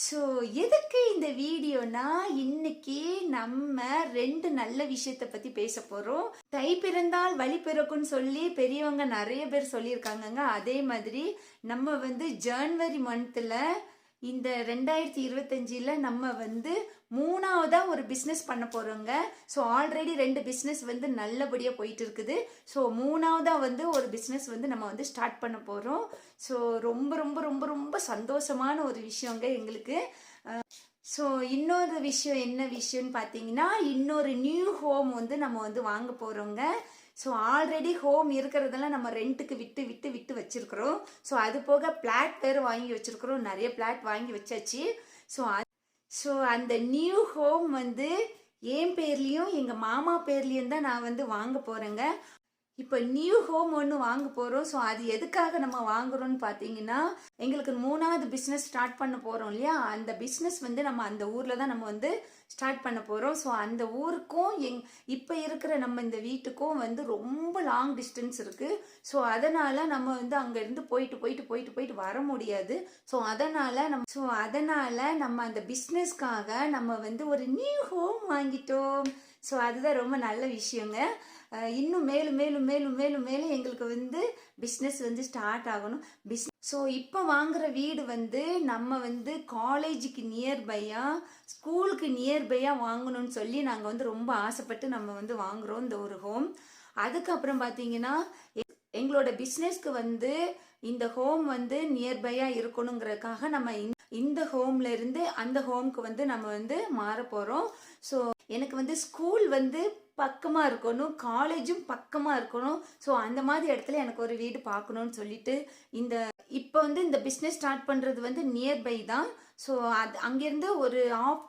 So எதுக்கு இந்த வீடியோனா, இன்னைக்கு நம்ம ரெண்டு நல்ல விஷயத்தை பத்தி பேச போறோம். தை பிறந்தால் வழி பிறக்கும்னு சொல்லி பெரியவங்க நிறைய பேர் சொல்லியிருக்காங்கங்க. அதே மாதிரி நம்ம ஜனவரி மந்த்ல இந்த 2025ல நம்ம மூணாவதா ஒரு பிஸ்னஸ் பண்ண போறோங்க. ஸோ ஆல்ரெடி ரெண்டு பிஸ்னஸ் நல்லபடியா போயிட்டு இருக்குது. ஸோ மூணாவதா ஒரு பிஸ்னஸ் நம்ம ஸ்டார்ட் பண்ண போறோம். ஸோ ரொம்ப ரொம்ப ரொம்ப ரொம்ப சந்தோஷமான ஒரு விஷயங்க எங்களுக்கு. ஸோ இன்னொரு விஷயம் என்ன விஷயம்னு பார்த்தீங்கன்னா, இன்னொரு நியூ ஹோம் நம்ம வாங்க போறோங்க. ஸோ ஆல்ரெடி ஹோம் இருக்கிறதெல்லாம் நம்ம ரெண்ட்டுக்கு விட்டு விட்டு விட்டு வச்சிருக்கிறோம். ஸோ அது போக பிளாட் வேறு வாங்கி வச்சிருக்கிறோம். நிறைய பிளாட் வாங்கி வச்சாச்சு. ஸோ அந்த நியூ ஹோம் என் பேர்லேயும் எங்கள் மாமா பேர்லேயும் தான் நான் வாங்க போகிறேங்க. இப்போ நியூ ஹோம் ஒன்று வாங்க போகிறோம். ஸோ அது எதுக்காக நம்ம வாங்குறோம்னு பார்த்தீங்கன்னா, எங்களுக்கு மூணாவது பிஸ்னஸ் ஸ்டார்ட் பண்ண போகிறோம் இல்லையா, அந்த பிஸ்னஸ் நம்ம அந்த ஊரில் தான் நம்ம ஸ்டார்ட் பண்ண போகிறோம். ஸோ அந்த ஊருக்கும் இப்போ இருக்கிற நம்ம இந்த வீட்டுக்கும் ரொம்ப லாங் டிஸ்டன்ஸ் இருக்குது. ஸோ அதனால் நம்ம அங்கேருந்து போயிட்டு போயிட்டு போயிட்டு போயிட்டு வர முடியாது. ஸோ அதனால் நம்ம அந்த பிஸ்னஸ்க்காக நம்ம ஒரு நியூ ஹோம் வாங்கிட்டோம். ஸோ அதுதான் ரொம்ப நல்ல விஷயங்க. இன்னும் மேலும் மேலும் மேலும் மேலும் மேலும் எங்களுக்கு பிஸ்னஸ் ஸ்டார்ட் ஆகணும். ஸோ இப்போ வாங்குற வீடு நம்ம காலேஜுக்கு நியர்பையா, ஸ்கூலுக்கு நியர்பையா வாங்கணும்னு சொல்லி நாங்கள் ரொம்ப ஆசைப்பட்டு நம்ம வாங்குறோம் இந்த ஒரு ஹோம். அதுக்கப்புறம் பார்த்தீங்கன்னா, எங்களோட பிஸ்னஸ்க்கு இந்த ஹோம் நியர்பையா இருக்கணுங்கிறதுக்காக நம்ம இந்த ஹோம்ல இருந்து அந்த ஹோம்க்கு நம்ம மாற போறோம். ஸோ எனக்கு ஸ்கூல் பக்கமா இருக்கணும், காலேஜும் பக்கமா இருக்கணும். ஸோ அந்த மாதிரி இடத்துல எனக்கு ஒரு வீடு பார்க்கணும்னு சொல்லிட்டு இப்போ இந்த பிஸ்னஸ் ஸ்டார்ட் பண்றது நியர்பை தான். ஸோ அது அங்கேருந்து ஒரு ஹாஃப்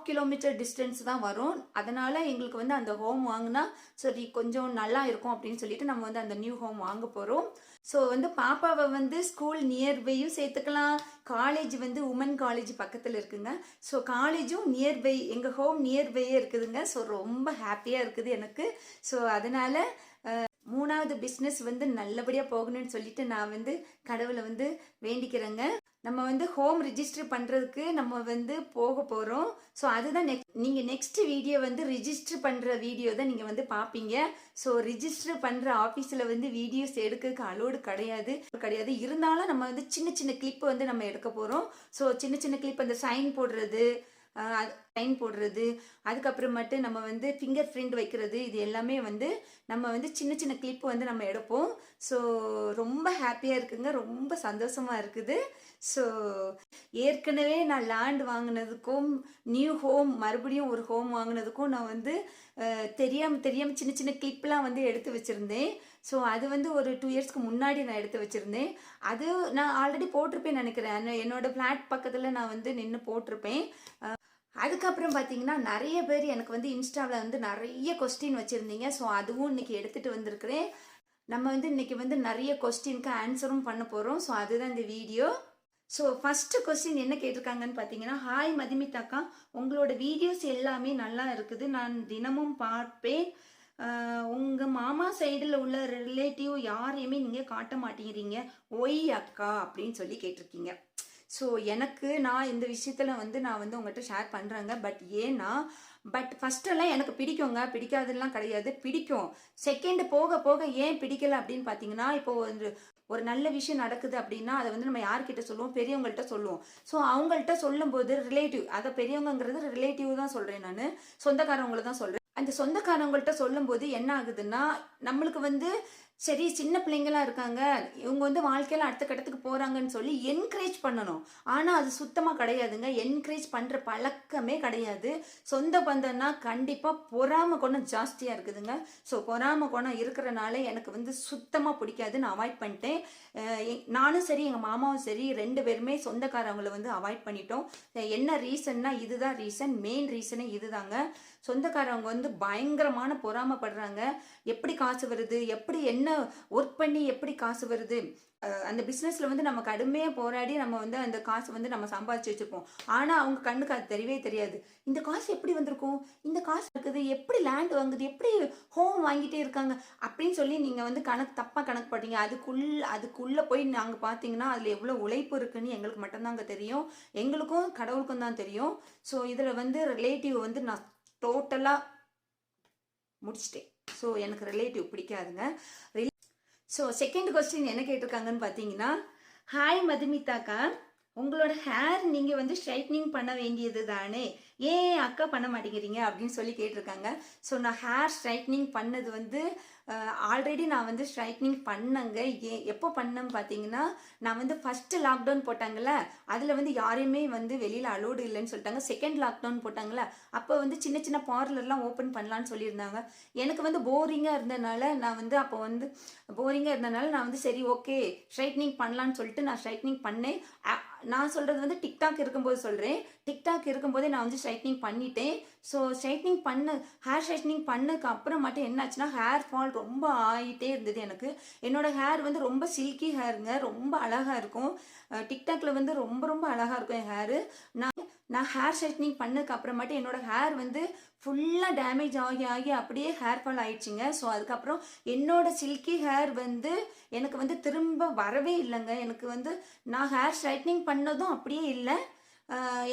கிலோமீட்டர் டிஸ்டன்ஸ் தான் வரும். அதனால எங்களுக்கு அந்த ஹோம் வாங்கினா சரி கொஞ்சம் நல்லா இருக்கும் அப்படின்னு சொல்லிட்டு நம்ம அந்த நியூ ஹோம் வாங்க போகிறோம். ஸோ பாப்பாவை ஸ்கூல் நியர்பையும் சேர்த்துக்கலாம். காலேஜ் உமன் காலேஜ் பக்கத்தில் இருக்குங்க. ஸோ காலேஜும் நியர்பை, எங்கள் ஹோம் நியர்பையே இருக்குதுங்க. ஸோ ரொம்ப ஹாப்பியாக இருக்குது எனக்கு. ஸோ அதனால மூணாவது பிஸ்னஸ் நல்லபடியாக போகணும்னு சொல்லிட்டு நான் கடவுளை வேண்டிக்கிறேங்க. நம்ம ஹோம் ரிஜிஸ்டர் பண்ணுறதுக்கு நம்ம போக போகிறோம். ஸோ அதுதான் நீங்கள் நெக்ஸ்ட் வீடியோ ரிஜிஸ்டர் பண்ணுற வீடியோ தான் நீங்கள் பார்ப்பீங்க. ஸோ ரிஜிஸ்டர் பண்ணுற ஆஃபீஸில் வீடியோஸ் எடுக்கிறதுக்கு அலோடு கிடையாது. இருந்தாலும் நம்ம சின்ன சின்ன கிளிப்பு நம்ம எடுக்க போகிறோம். ஸோ சின்ன சின்ன கிளிப் அந்த சைன் போடுறது, அதுக்கப்புறமேட்டு நம்ம ஃபிங்கர் பிரிண்ட் வைக்கிறது, இது எல்லாமே நம்ம சின்ன சின்ன கிளிப்பு நம்ம எடுப்போம். ஸோ ரொம்ப ஹாப்பியாக இருக்குங்க, ரொம்ப சந்தோஷமாக இருக்குது. ஸோ ஏற்கனவே நான் லேண்ட் வாங்கினதுக்கும் நியூ ஹோம் மறுபடியும் ஒரு ஹோம் வாங்கினதுக்கும் நான் தெரியாமல் சின்ன சின்ன கிளிப்லாம் எடுத்து வச்சுருந்தேன். ஸோ அது ஒரு 2 இயர்ஸ்க்கு முன்னாடி நான் எடுத்து வச்சுருந்தேன். அது நான் ஆல்ரெடி போட்டிருப்பேன்னு நினைக்கிறேன். என்னோட ஃப்ளாட் பக்கத்தில் நான் நின்று போட்டிருப்பேன். அதுக்கப்புறம் பார்த்தீங்கன்னா, நிறைய பேர் எனக்கு இன்ஸ்டாவில் நிறைய கொஸ்டின் வச்சுருந்தீங்க. ஸோ அதுவும் இன்னைக்கு எடுத்துகிட்டு வந்திருக்கிறேன். நம்ம இன்னைக்கு நிறைய கொஸ்டினுக்கு ஆன்சரும் பண்ண போகிறோம். ஸோ அதுதான் இந்த வீடியோ. ஸோ ஃபஸ்ட்டு கொஸ்டின் என்ன கேட்டிருக்காங்கன்னு பார்த்தீங்கன்னா, ஹாய் மதுமிதாக்கா, உங்களோட வீடியோஸ் எல்லாமே நல்லா இருக்குது, நான் தினமும் பார்ப்பேன். உங்கள் மாமா சைடில் உள்ள ரிலேட்டிவ் யாரையுமே நீங்கள் காட்ட மாட்டேங்கிறீங்க, ஒய் அக்கா அப்படின்னு சொல்லி கேட்டிருக்கீங்க. ஸோ நான் இந்த விஷயத்தில் நான் உங்கள்கிட்ட ஷேர் பண்ணுறேங்க. பட் ஃபஸ்ட்டெல்லாம் எனக்கு பிடிக்காதுலாம் கிடையாது, பிடிக்கும். செகண்ட் போக போக ஏன் பிடிக்கலை அப்படின்னு பார்த்தீங்கன்னா, இப்போ ஒரு நல்ல விஷயம் நடக்குது அப்படின்னா அதை நம்ம யார்கிட்ட சொல்லுவோம், பெரியவங்கள்ட்ட சொல்லுவோம். ஸோ அவங்கள்ட்ட சொல்லும்போது ரிலேட்டிவ், அதை பெரியவங்கிறது ரிலேட்டிவ் தான் சொல்கிறேன், நான் சொந்தக்காரவங்களை தான் சொல்கிறேன். அந்த சொந்தக்காரவங்கள்ட்ட சொல்லும்போது என்ன ஆகுதுன்னா, நம்மளுக்கு சரி சின்ன பிள்ளைங்களா இருக்காங்க, இவங்க வாழ்க்கையில அடுத்த கட்டத்துக்கு போறாங்கன்னு சொல்லி என்கரேஜ் பண்ணணும். ஆனா அது சுத்தமா கிடையாதுங்க. என்கரேஜ் பண்ற பழக்கமே கிடையாது. சொந்த பந்தம்னா கண்டிப்பா பொறாம குணம் ஜாஸ்தியா இருக்குதுங்க. ஸோ பொறாம குணம் இருக்கிறனால எனக்கு சுத்தமா பிடிக்காது, நான் அவாய்ட் பண்ணிட்டேன். நானும் சரி எங்க மாமாவும் சரி 2 பேருமே சொந்தக்காரவங்களை அவாய்ட் பண்ணிட்டோம். என்ன ரீசன்னா, இதுதான் ரீசன், மெயின் ரீசனே இதுதாங்க. சொந்தக்காரவங்க பயங்கரமான பொறாமப்படுறாங்க. எப்படி காசு வருது, எப்படி என்ன ஒர்க் பண்ணி எப்படி காசு வருது, அந்த பிஸ்னஸில் வந்து நம்ம கடுமையாக போராடி நம்ம வந்து அந்த காசு வந்து நம்ம சம்பாதிச்சு வச்சுருப்போம். ஆனால் அவங்க கண்ணுக்கு அது தெரியவே தெரியாது. இந்த காசு எப்படி வந்திருக்கும், இந்த காசு இருக்குது, எப்படி லேண்ட் வாங்குது, எப்படி ஹோம் வாங்கிட்டே இருக்காங்க அப்படின்னு சொல்லி நீங்கள் வந்து தப்பாக கணக்கு போட்டீங்க. அதுக்குள்ளே போய் நாங்கள் பார்த்தீங்கன்னா அதில் எவ்வளோ உழைப்பு இருக்குன்னு எங்களுக்கு மட்டும்தாங்க தெரியும். எங்களுக்கும் கடவுளுக்கும் தான் தெரியும். ஸோ இதில் வந்து ரிலேட்டிவ் வந்து நான் டோட்டலாக முடிச்சிட்டேன். ஸோ எனக்கு ரிலேட்டிவ் பிடிக்காதுங்க. ஸோ செகண்ட் கொஸ்டின் என்ன கேட்டிருக்காங்கன்னு பார்த்தீங்கன்னா, ஹாய் மதுமிதாக்கா, உங்களோட ஹேர் நீங்கள் வந்து ஸ்ட்ரைட்னிங் பண்ண வேண்டியது தானே, ஏன் அக்கா பண்ண மாட்டேங்கிறீங்க அப்படின்னு சொல்லி கேட்டிருக்காங்க. ஸோ நான் ஹேர் ஸ்ட்ரைட்னிங் பண்ணது வந்து ஆல்ரெடி நான் வந்து ஸ்ட்ரைட்னிங் பண்ணேங்க. எப்போ பண்ணேன்னு பார்த்தீங்கன்னா, நான் வந்து ஃபஸ்ட்டு லாக்டவுன் போட்டாங்கல்ல, அதில் வந்து யாரையுமே வந்து வெளியில் அலோடு இல்லைன்னு சொல்லிட்டாங்க. செகண்ட் லாக்டவுன் போட்டாங்கல்ல, அப்போ வந்து சின்ன சின்ன பார்லர்லாம் ஓப்பன் பண்ணலான்னு சொல்லியிருந்தாங்க. எனக்கு வந்து போரிங்காக இருந்ததுனால நான் வந்து சரி ஓகே ஸ்ட்ரைட்னிங் பண்ணலான்னு சொல்லிட்டு நான் ஸ்ட்ரைட்னிங் பண்ணேன். நான் சொல்கிறது வந்து டிக்டாக் இருக்கும்போது சொல்கிறேன். டிக்டாக் இருக்கும்போதே நான் வந்து ஸ்ட்ரைட்னிங் பண்ணிட்டேன். ஸோ ஹேர் ஸ்ட்ரைட்னிங் பண்ணதுக்கு அப்புறம் மட்டும் என்னாச்சுன்னா, ஹேர் ஃபால் ரொம்ப ஆகிட்டே இருந்தது எனக்கு. என்னோடய ஹேர் வந்து ரொம்ப சில்கி ஹேருங்க, ரொம்ப அழகாக இருக்கும். டிக்டாக்ல வந்து ரொம்ப ரொம்ப அழகாக இருக்கும் என் ஹேரு. நான் ஹேர் ஸ்ட்ரைட்னிங் பண்ணதுக்கு அப்புறமாட்டி என்னோடய ஹேர் வந்து ஃபுல்லாக டேமேஜ் ஆகி ஆகி அப்படியே ஹேர் ஃபால் ஆயிடுச்சுங்க. ஸோ அதுக்கப்புறம் என்னோடய சில்கி ஹேர் வந்து எனக்கு வந்து திரும்ப வரவே இல்லைங்க. எனக்கு வந்து நான் ஹேர் ஸ்ட்ரைட்னிங் பண்ணதும் அப்படியே இல்லை,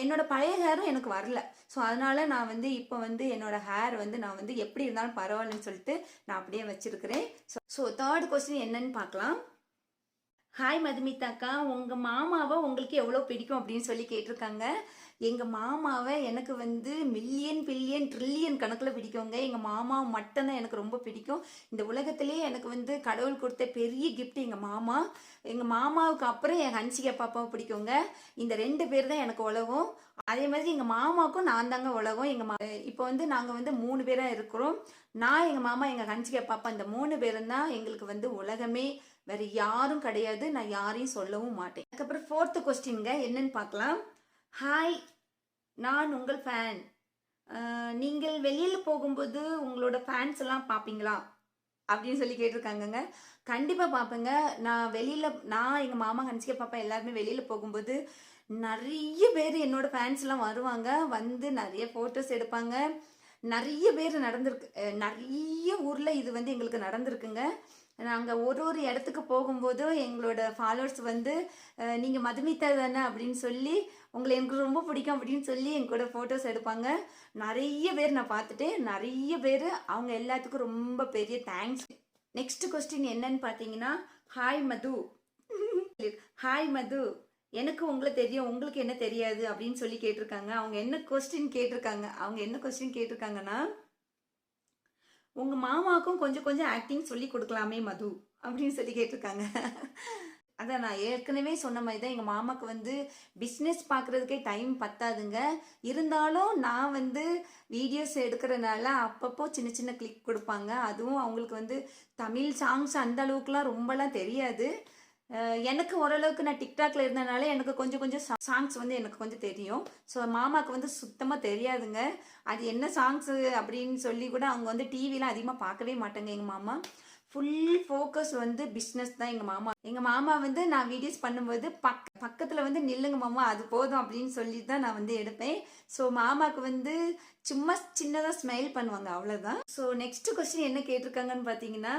என்னோட பழைய ஹேரும் எனக்கு வரல. ஸோ அதனால நான் வந்து இப்போ வந்து என்னோட ஹேர் வந்து நான் வந்து எப்படி இருந்தாலும் பரவாயில்லன்னு சொல்லிட்டு நான் அப்படியே வச்சிருக்கிறேன். ஸோ தேர்ட் கொஸ்டின் என்னன்னு பார்க்கலாம். ஹாய் மதுமிதாக்கா, உங்கள் மாமாவை உங்களுக்கு எவ்வளோ பிடிக்கும் அப்படின்னு சொல்லி கேட்டிருக்காங்க. எங்கள் மாமாவை எனக்கு வந்து மில்லியன் பில்லியன் ட்ரில்லியன் கணக்கில் பிடிக்குங்க. எங்கள் மாமாவை மட்டும்தான் எனக்கு ரொம்ப பிடிக்கும். இந்த உலகத்திலே எனக்கு வந்து கடவுள் கொடுத்த பெரிய கிஃப்ட் எங்கள் மாமா. எங்கள் மாமாவுக்கு அப்புறம் என் ஹன்சிகா பாப்பாவை பிடிக்குங்க. இந்த 2 பேர் தான் எனக்கு உலகம். அதே மாதிரி எங்கள் மாமாவுக்கும் நான் தாங்க உலகம். இப்போ வந்து நாங்கள் வந்து 3 பேராக இருக்கிறோம். நான், எங்கள் மாமா, எங்கள் ஹன்சிகா பாப்பா, இந்த 3 பேரும் தான் எங்களுக்கு வந்து உலகமே. வேறு யாரும் கிடையாது. நான் யாரையும் சொல்லவும் மாட்டேன். அதுக்கப்புறம் 4th கொஸ்டின்ங்க என்னன்னு பார்க்கலாம். ஹாய், நான் உங்கள் ஃபேன். நீங்கள் வெளியில் போகும்போது உங்களோட ஃபேன்ஸ் எல்லாம் பார்ப்பீங்களா அப்படின்னு சொல்லி கேட்டிருக்காங்கங்க. கண்டிப்பாக பார்ப்பேங்க. நான் எங்கள் மாமா, ஹன்சிகா பாப்பா எல்லாருமே வெளியில் போகும்போது நிறைய பேர் என்னோட ஃபேன்ஸ்லாம் வருவாங்க. வந்து நிறைய ஃபோட்டோஸ் எடுப்பாங்க. நிறைய பேர் நடந்திருக்கு. நிறைய ஊரில் இது வந்து எங்களுக்கு நடந்திருக்குங்க. நாங்கள் ஒரு இடத்துக்கு போகும்போதும் எங்களோட ஃபாலோவர்ஸ் வந்து நீங்கள் மதுமிதா தானே அப்படின்னு சொல்லி, உங்களை எனக்கு ரொம்ப பிடிக்கும் அப்படின்னு சொல்லி என் கூட ஃபோட்டோஸ் எடுப்பாங்க. நிறைய பேர் நான் பார்த்துட்டேன். நிறைய பேர், அவங்க எல்லாத்துக்கும் ரொம்ப பெரிய தேங்க்ஸ். நெக்ஸ்ட் கொஸ்டின் என்னன்னு பார்த்தீங்கன்னா, ஹாய் மது. ஹாய் மது, எனக்கு உங்களை தெரியும், உங்களுக்கு என்ன தெரியாது அப்படின்னு சொல்லி கேட்டிருக்காங்க. அவங்க என்ன கொஸ்டின் கேட்டிருக்காங்கன்னா, உங்கள் மாமாவுக்கும் கொஞ்சம் கொஞ்சம் ஆக்டிங் சொல்லி கொடுக்கலாமே மது அப்படின்னு சொல்லி கேட்டிருக்காங்க. அதான் நான் ஏற்கனவே சொன்ன மாதிரி தான், எங்கள் மாமாவுக்கு வந்து பிஸ்னஸ் பார்க்குறதுக்கே டைம் பத்தாதுங்க. இருந்தாலும் நான் வந்து வீடியோஸ் எடுக்கிறனால அப்பப்போ சின்ன சின்ன கிளிக் கொடுப்பாங்க. அதுவும் அவங்களுக்கு வந்து தமிழ் சாங்ஸ் அந்த அளவுக்குலாம் ரொம்பலாம் தெரியாது. எனக்கு ஓரளவுக்கு நான் டிக்டாக்ல இருந்தனால எனக்கு கொஞ்சம் கொஞ்சம் சாங்ஸ் வந்து எனக்கு கொஞ்சம் தெரியும். ஸோ மாமாவுக்கு வந்து சுத்தமாக தெரியாதுங்க. அது என்ன சாங்ஸு அப்படின்னு சொல்லி கூட அவங்க வந்து டிவிலாம் அதிகமாக பார்க்கவே மாட்டாங்க. எங்கள் மாமா ஃபுல் ஃபோக்கஸ் வந்து பிஸ்னஸ் தான். எங்கள் மாமா வந்து நான் வீடியோஸ் பண்ணும்போது பக்கத்தில் வந்து நில்லுங்க மாமா, அது போதும் அப்படின்னு சொல்லி தான் நான் வந்து எடுப்பேன். ஸோ மாமாவுக்கு வந்து சும்மா சின்னதாக ஸ்மைல் பண்ணுவாங்க, அவ்வளோதான். ஸோ நெக்ஸ்ட் கொஸ்டின் என்ன கேட்டிருக்காங்கன்னு பார்த்தீங்கன்னா,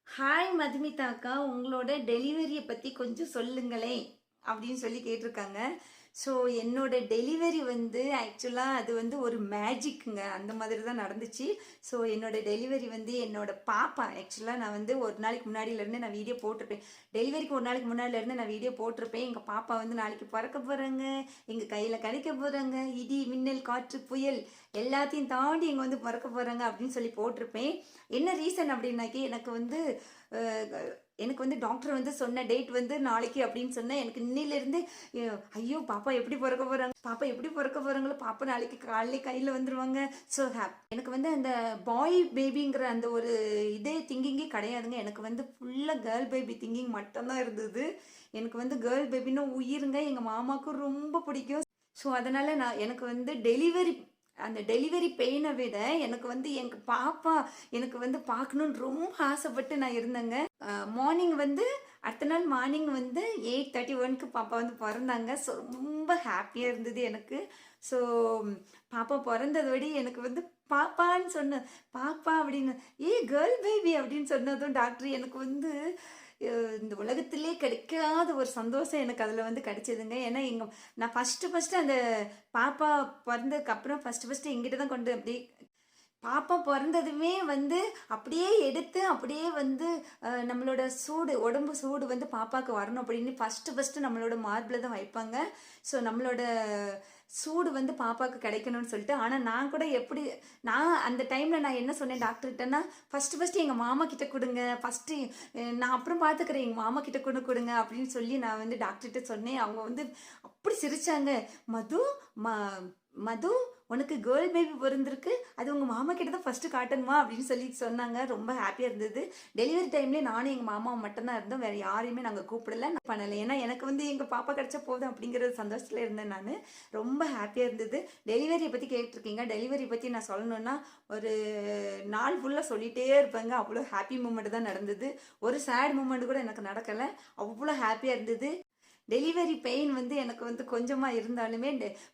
ஹாய் மதுமிதாக்கா, உங்களோட டெலிவரியை பற்றி கொஞ்சம் சொல்லுங்களேன் அப்படின்னு சொல்லி கேட்டிருக்காங்க. ஸோ என்னோட டெலிவரி வந்து ஆக்சுவலாக அது வந்து ஒரு மேஜிக்குங்க, அந்த மாதிரி தான் நடந்துச்சு. ஸோ என்னோட டெலிவரி வந்து என்னோட பாப்பா, ஆக்சுவலாக நான் வந்து ஒரு நாளைக்கு முன்னாடியிலேருந்து நான் வீடியோ போட்டிருப்பேன். டெலிவரிக்கு ஒரு நாளைக்கு முன்னாடியிலேருந்து நான் வீடியோ போட்டிருப்பேன். எங்கள் பாப்பா வந்து நாளைக்கு பிறக்க போகிறாங்க, எங்கள் கையில் கிடைக்க போகிறாங்க, இடி மின்னல் காற்று புயல் எல்லாத்தையும் தாண்டி எங்கள் வந்து பிறக்க போகிறாங்க அப்படின்னு சொல்லி போட்டிருப்பேன். என்ன ரீசன் அப்படின்னாக்கி, எனக்கு வந்து டாக்டர் வந்து சொன்ன டேட் வந்து நாளைக்கு அப்படின்னு சொன்னேன். எனக்கு இன்னிலேருந்து ஐயோ பாப்பா எப்படி பிறக்க போகிறாங்களோ, பாப்பா நாளைக்கு காலையிலே கையில் வந்துடுவாங்க. ஸோ எனக்கு வந்து அந்த பாய் பேபிங்கிற அந்த ஒரு இதே திங்கிங்கே கிடையாதுங்க. எனக்கு வந்து ஃபுல்லாக கேர்ள் பேபி திங்கிங் மட்டும்தான் இருந்தது. எனக்கு வந்து கேர்ள் பேபின்னு உயிருங்க. எங்கள் மாமாவுக்கு ரொம்ப பிடிக்கும். ஸோ அதனால் எனக்கு வந்து டெலிவரி அந்த டெலிவரி பெயினை விட எனக்கு வந்து எங்க பாப்பா எனக்கு வந்து பார்க்கணுன்னு ரொம்ப ஆசைப்பட்டு நான் இருந்தேங்க. மார்னிங் வந்து அடுத்த நாள் மார்னிங் வந்து 8:31க்கு பாப்பா வந்து பிறந்தாங்க. ஸோ ரொம்ப ஹாப்பியாக இருந்தது எனக்கு. ஸோ பாப்பா பிறந்ததோட எனக்கு வந்து பாப்பான்னு சொன்ன பாப்பா அப்படின்னு கேர்ள் பேபி அப்படின்னு சொன்னதும் டாக்டர் எனக்கு வந்து இந்த உலகத்திலே கிடைக்காத ஒரு சந்தோஷம் எனக்கு அதில் வந்து கிடைச்சதுங்க. ஏன்னா நான் ஃபஸ்ட்டு அந்த பாப்பா பிறந்ததுக்கு அப்புறம் ஃபஸ்ட்டு எங்கிட்ட தான் கொண்டு அப்படி பாப்பா பிறந்ததுமே வந்து அப்படியே எடுத்து அப்படியே வந்து நம்மளோட உடம்பு சூடு வந்து பாப்பாவுக்கு வரணும் அப்படின்னு ஃபஸ்ட்டு நம்மளோட மார்பில் தான் வைப்பாங்க. ஸோ நம்மளோட சூடு வந்து பாப்பாவுக்கு கிடைக்கணும்னு சொல்லிட்டு. ஆனால் நான் கூட நான் அந்த டைமில் நான் என்ன சொன்னேன் டாக்டர்கிட்டன்னா, ஃபஸ்ட்டு எங்கள் மாமா கிட்ட கொடுங்க, ஃபஸ்ட்டு நான் அப்புறம் பார்த்துக்கிறேன், எங்கள் மாமா கிட்ட கொண்டு கொடுங்க அப்படின்னு சொல்லி நான் வந்து டாக்டர்கிட்ட சொன்னேன். அவங்க வந்து அப்படி சிரிச்சாங்க. மது மது உனக்கு கேர்ள் பேபி பிறந்திருக்கு, அது உங்கள் மாமா கிட்ட தான் ஃபஸ்ட்டு காட்டணுமா அப்படின்னு சொல்லி சொன்னாங்க. ரொம்ப ஹாப்பியாக இருந்தது. டெலிவரி டைம்லேயே நானும் எங்கள் மாமாவை மட்டும்தான் இருந்தோம், வேறு யாரையுமே நாங்கள் கூப்பிடல, பண்ணலை. ஏன்னா எனக்கு வந்து எங்கள் பாப்பா கிடச்சா போதும் அப்படிங்கிற சந்தோஷத்தில் இருந்தேன் நான். ரொம்ப ஹாப்பியாக இருந்தது. டெலிவரியை பற்றி கேட்டிருக்கீங்க. டெலிவரி பற்றி நான் சொல்லணுன்னா ஒரு நாள் ஃபுல்லாக சொல்லிகிட்டே இருப்பேங்க. அவ்வளோ ஹாப்பி மூமெண்ட் தான் நடந்தது. ஒரு சேட் மூமெண்ட் கூட எனக்கு நடக்கலை. அவ்வளோ ஹாப்பியாக இருந்தது. டெலிவரி பெயின் வந்து எனக்கு வந்து கொஞ்சமாக இருந்தாலுமே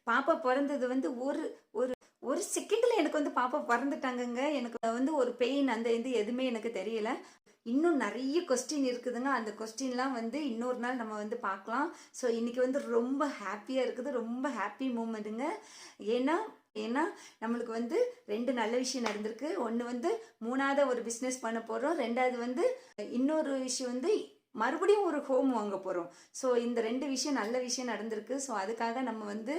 பாப்பா பிறந்தது வந்து ஒரு ஒரு ஒரு செகண்டில் எனக்கு வந்து பாப்பா பிறந்துட்டாங்கங்க. எனக்கு வந்து ஒரு பெயின் அந்த இது எதுவுமே எனக்கு தெரியல. இன்னும் நிறைய கொஸ்டின் இருக்குதுங்க. அந்த கொஸ்டின்லாம் வந்து இன்னொரு நாள் நம்ம வந்து பார்க்கலாம். ஸோ இன்னைக்கு வந்து ரொம்ப ஹாப்பியாக இருக்குது. ரொம்ப ஹாப்பி மூமெண்ட்டுங்க. ஏன்னா நம்மளுக்கு வந்து 2 நல்ல விஷயம் நடந்திருக்கு. ஒன்று வந்து 3வது ஒரு பிஸ்னஸ் பண்ண போகிறோம். 2வது வந்து இன்னொரு விஷயம் வந்து மறுபடியும் ஒரு ஹோம் வாங்க போகிறோம். ஸோ இந்த 2 விஷயம் நல்ல விஷயம் நடந்திருக்கு. ஸோ அதுக்காக நம்ம வந்து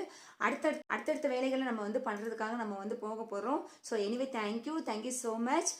அடுத்தடுத்த வேலைகளை நம்ம வந்து பண்ணுறதுக்காக நம்ம வந்து போக போகிறோம். So anyway thank you so much.